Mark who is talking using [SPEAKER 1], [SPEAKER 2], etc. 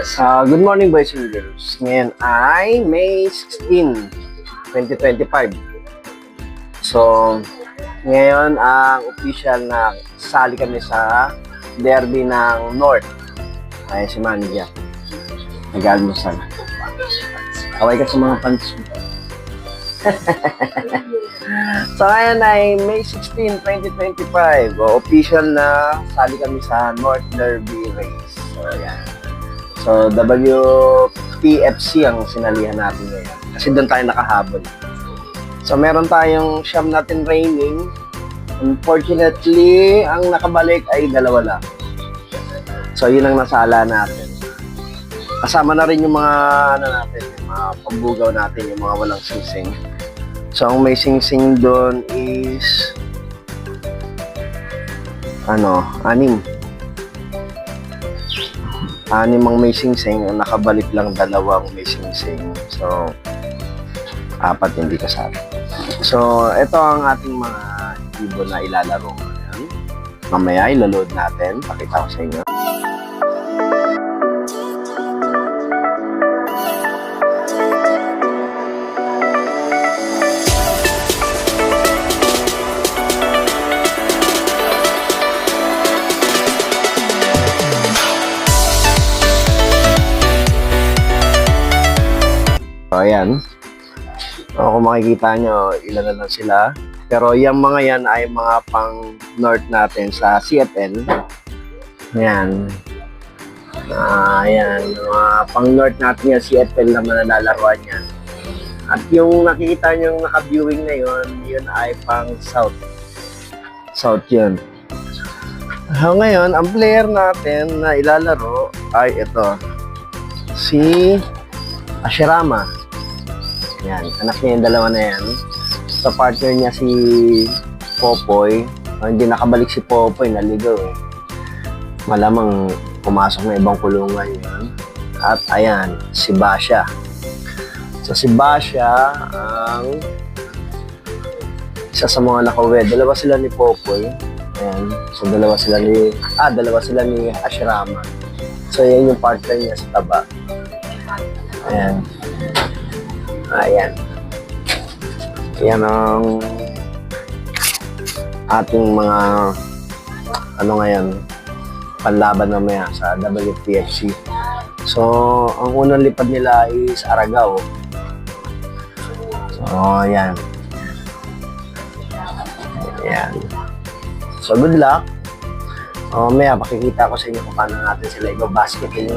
[SPEAKER 1] Good morning boys and girls. Ngayon ay May 16, 2025. So, ngayon ang official na sali kami sa derby ng North. Ay si Manager. Nag-almusal. Kaway ka sa mga pants. So, ngayon ay May 16, 2025. Official na sali kami sa North Derby Race. So, yan. So, WPFC ang sinalihan natin ngayon. Kasi doon tayo nakahabol. So, meron tayong siyam natin training. Unfortunately, ang nakabalik ay dalawa lang. So, yun ang nasala natin. Kasama na rin yung mga, yung mga pambugaw natin, yung mga walang singsing. So, ang may singsing doon is, 6. 6 ang may singsing, nakabalik lang 2 may singsing. So, 4 hindi kasama. So, ito ang ating mga ibon na ilalaro ngayon. Mamaya ilaload natin. Pakita ko sa inyo. So, ayan. So, kung makikita nyo, ilan na lang sila. Pero yung mga yan ay mga pang north natin sa CFL. Ayan. Ayan. Mga pang north natin yung CFL na manalalaruan yan. At yung nakikita nyo naka-viewing na yun ay pang south. South yun. So, ngayon, ang player natin na ilalaro ay ito. Si Ashirama. Yan, anak niya yung 2 na yan. Sa partner niya si Popoy. Hindi nakabalik si Popoy, naligaw eh. Malamang pumasok na ibang kulungan yun. At ayan, si Basha. So si Basha ang isa sa mga nakawed. 2 sila ni Popoy. Ayan. So 2 sila ni Ashirama. So yan yung partner niya sa taba. Ayan. Ayan. Yan ang ating mga ngayon panlaban mamaya sa WPFC. So, ang unang lipad nila is Aragao. So, ayan. Ayan. So, good luck. Mamaya, pakikita ko sa inyo kung paano natin sila ibabasketin